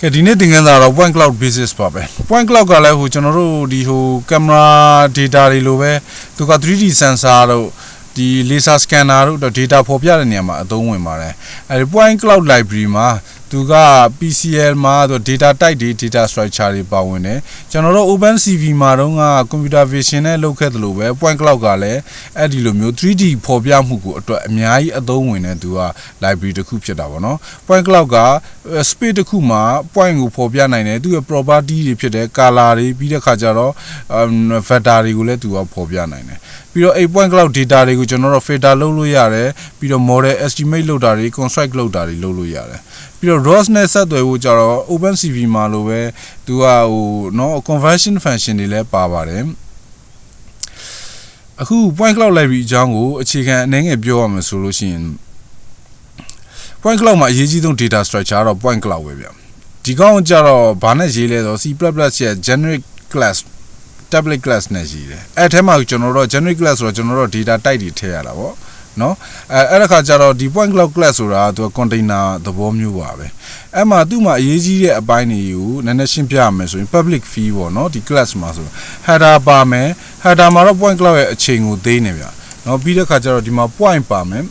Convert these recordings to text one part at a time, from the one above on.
cái đi này tiếng là point cloud basis pa be point cloud cái là hồ cho nó rồi đi hồ camera data đi luôn về tụi cái 3D sensor rồi đi laser scanner rồi data phổ biến này mà tôi muốn mà này point cloud library mà tụi cái PCL mà rồi data type đi data structure đi bảo vệ này cho nó rồi open CV mà rồi à computer vision này lúc cái luôn về point cloud cái là đi luôn 3D phổ biến một cáiตัวများကြီးအသုံးဝင်နေသူက library တစ်ခုဖြစ်တာပေါ့နော် point cloud က space တစ်ခုမှာ point ကိုဖော်ပြနိုင်တယ်သူရဲ့ property တွေဖြစ်တဲ့ color တွေပြီးတဲ့ခါကျတော့ vector တွေကိုလည်းသူကဖော်ပြနိုင်တယ်ပြီးတော့အဲ့ point cloud data တွေကိုကျွန်တော်တို့ filter လုပ်လို့ရတယ်ပြီးတော့ model estimate လုပ်တာတွေ construct လုပ်တာတွေလုပ်လို့ရတယ်ပြီးတော့ ROS နဲ့ဆက်သွယ်ဖို့ကျတော့ OpenCV မှာလိုပဲသူကဟိုနော် conversion function တွေလည်းပါပါတယ်အခု point cloud library အကြောင်းကိုအခြေခံအနေငယ်ပြောရမယ်ဆိုလို့ရှိရင် point cloud မှာအရေးကြီးဆုံး data structure တော့ point cloud ပဲဗျဒီကောင်ကျတော့ဘာနဲ့ရေးလဲဆိုတော့ C++ ရဲ့ generic class tablet class နဲ့ရေးတယ်အဲ့ထဲမှာကျွန်တော်တို့ generic class ဆိုတော့ကျွန်တော်တို့ data type တွေထည့်ရတာပေါ့နော်အဲ့ဒါခါကျတော့ဒီ point cloud class ဆိုတာသူက container သဘောမျိုးပါပဲအဲ့မှာသူ့မှာအရေးကြီးတဲ့အပိုင်းတွေကိုနည်းနည်းရှင်းပြရမယ်ဆိုရင် public key ပေါ့နော်ဒီ class မှာဆို header ပါမယ် header မှာတော့ point cloud ရဲ့အချိန်ကိုသိနေဗျနော်ပြီးတဲ့ခါကျတော့ဒီမှာ point ပါမယ်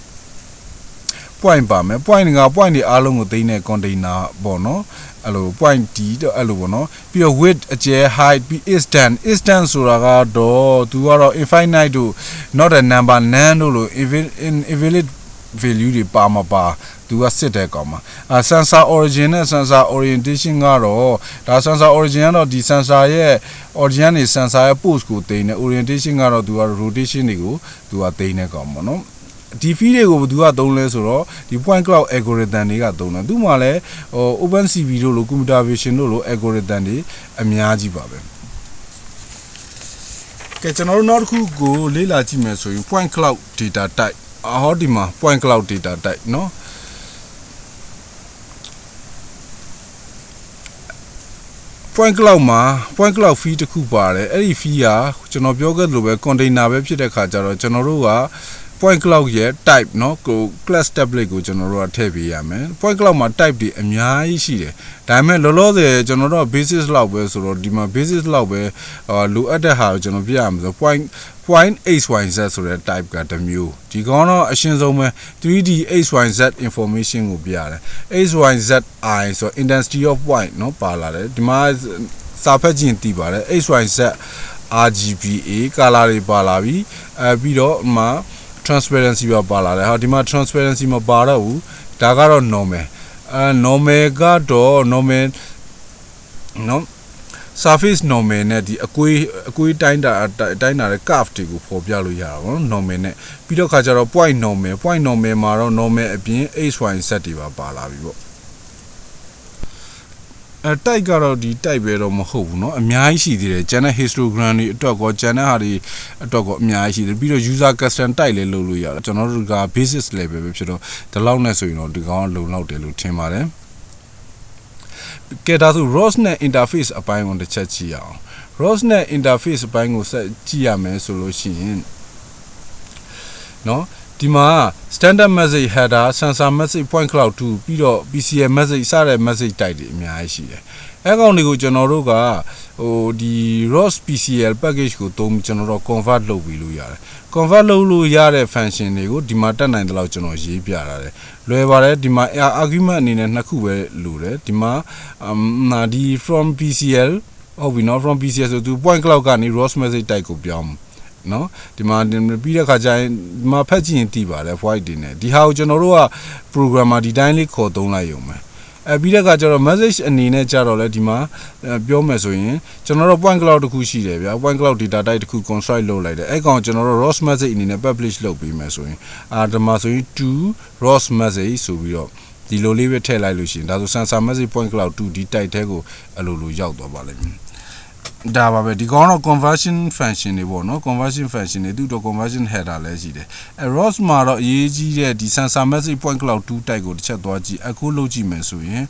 point ပါမယ် point က point တွေအားလုံးကိုသိနေ container ပေါ့နော်အဲ့လို point D တော့အဲ့လိုပေါ့နော်ပြီးတော့ width အကျယ် height ပြီး distance ဆိုတာကတော့သူကတော့ infinite တို့ not a number none တို့လို့ infinite value တွေပါမပါသူကစစ်တဲ့ကောင်မှာsensor origin နဲ့ sensor orientation ကတော့ဒါ sensor origin ကတော့ဒီ sensor ရဲ့ origin နဲ့ sensor ရဲ့ pose ကိုသိနေ orientation ကတော့သူက rotation တွေကိုသူကသိနေကောင်ပေါ့နော်ဒီ feed တွေကိုဘယ်သူကသုံးလဲဆိုတော့ဒီ point cloud algorithm တွေကသုံးတယ်သူမှလည်းဟို OpenCV တို့လို computer vision တို့လို algorithm တွေအများကြီးပါပဲကဲကျွန်တော်တို့နောက်တစ်ခုကိုလေ့လာကြည့်မယ်ဆိုရင် point cloud data type ဟောဒီမှာ point cloud data type เนาะpoint cloud မှာ point cloud feed တစ်ခုပါတယ်အဲ့ဒီ feed ကကျွန်တော်ပြောခဲ့သလိုပဲ container ပဲဖြစ်တဲ့ခါကျတော့ကျွန်တော်တို့ကpoint cloud ရဲ့ type เนาะကို class tablet ကိုကျွန်တော်တို့ကထည့်ပေးရမယ် point cloud မှာ type တွေအများကြီးရှိတယ်ဒါပေမဲ့လောလောဆယ်ကျွန်တော်တို့ basis လောက်ပဲဆိုတော့ဒီမှာ basis လောက်ပဲလိုအပ်တဲ့ဟာကိုကျွန်တော်ပြရမှာဆို point xyz ဆိုတဲ့ type ကတစ်မျိုးဒီကောင်တော့အရှင်းဆုံးပဲ 3D xyz information ကိုပြရတယ် xyzi ဆို intensity of point เนาะပါလာတယ်ဒီမှာစာဖတ်ကြည့်သိပါတယ် xyz RGBA color တွေပါလာပြီပြီးတော့ဒီမှာtransparency ပါလာတယ်ဟာဒီမှာ transparency မပါတော့ဘူးဒါကတော့ normal normal ကတော့ normal နော် surface normal နဲ့ဒီအကွေးတိုင်းတာတဲ့ curve တွေကိုဖော်ပြလို့ရတာပေါ့နော် normal နဲ့ပြီးတော့ခါကျတော့ point normal မှာတော့ normal အပြင် xyz တွေပါလာပြီပေါ့တိုက်ကတော့ဒီတိုက်ပဲတော့မဟုတ်ဘူးเนาะအများကြီးရှိသေးတယ်ကျန်တဲ့ histogram တွေအတွက်ကောကျန်တဲ့ဟာတွေအတွက်ကောအများကြီးရှိတယ်ပြီးတော့ user custom တိုက်လည်းလုပ်လို့ရတယ်ကျွန်တော်တို့က basis level ပဲဖြစ်တော့ဒီလောက်နဲ့ဆိုရင်တော့ဒီကောင်လုံလောက်တယ်လို့ထင်ပါတယ်ကဲဒါဆို ROS နဲ့ interface အပိုင်းကိုတစ်ချက်ကြည့်အောင် ROS နဲ့ interface အပိုင်းကိုဆက်ကြည့်ရမယ်ဆိုလို့ရှိရင်เนาะဒီမှာ standard message header sensor message point cloud 2ပြီးတော့ PCL message စတဲ့ message type တွေအများကြီးရှိတယ်အဲကောင်တွေကိုကျွန်တော်တို့ကဟိုဒီ ROS PCL package ကိုသုံးကျွန်တော်တို့ convert လုပ်ပြီးလို့ရတယ် convert လုပ်လို့ရတဲ့ function တွေကိုဒီမှာတက်နိုင်တဲ့လောက်ကျွန်တော်ရေးပြထားတယ်လွယ်ပါတယ်ဒီမှာ argument အနေနဲ့နှစ်ခုပဲလိုတယ်ဒီမှာဒီ from PCL ဟုတ်ပြီနော် from PCL ဆိုသူ point cloud ကနေ ROS message type ကိုပြောင်းနော်ဒီမှာပြီးတဲ့ခါကျရင်ဒီမှာဖတ်ကြည့်ရင်သိပါတယ် void တွေနဲ့ဒီဟာကိုကျွန်တော်တို့က programmer ဒီတိုင်းလေးခေါ်သုံးလိုက်ရုံပဲပြီးတဲ့ခါကျတော့ message အနေနဲ့ကြတော့လဲဒီမှာပြောမယ်ဆိုရင်ကျွန်တော်တို့ point cloud တစ်ခုရှိတယ်ဗျာ point cloud data type တစ်ခု construct လုပ်လိုက်တယ်အဲ့ကောင်ကျွန်တော်တို့ ROS message အနေနဲ့ publish လုပ်ပေးမယ်ဆိုရင်ဒီမှာဆိုရင် to ROS message ဆိုပြီးတော့ဒီလိုလေးပဲထည့်လိုက်လို့ရှိရင်ဒါဆို sensor message point cloud 2ဒီ type ထဲကိုအဲ့လိုလိုရောက်သွားပါလိမ့်မယ် ဒါပါပဲဒီကောင်တော့ conversion function တွေပေါ့နော် conversion function တွေသူ့တော့ conversion header လည်းရှိတယ်ROS မှာတော့အရေးကြီးတဲ့ဒီ sensor message point cloud 2 type ကိုတစ်ချက်သွားကြည့်အခုလုပ်ကြည့်မယ်ဆိုရင်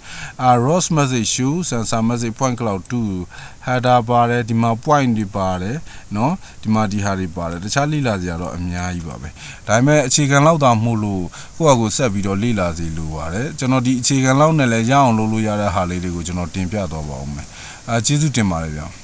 ROS message show sensor message point cloud 2 header ပါတယ်ဒီမှာ point တွေပါတယ်နော်ဒီမှာဒီဟာတွေပါတယ်တခြားလေ့လာစရာတော့အများကြီးပါပဲဒါပေမဲ့အခြေခံလောက်တာမှုလို့ကိုယ့်အကိုဆက်ပြီးတော့လေ့လာစီလိုပါတယ်ကျွန်တော်ဒီအခြေခံလောက်နဲ့လည်းရအောင်လုပ်လို့ရတဲ့ဟာလေးတွေကိုကျွန်တော်တင်ပြသွားပါဦးမယ်ကျေးဇူးတင်ပါတယ်ဗျာ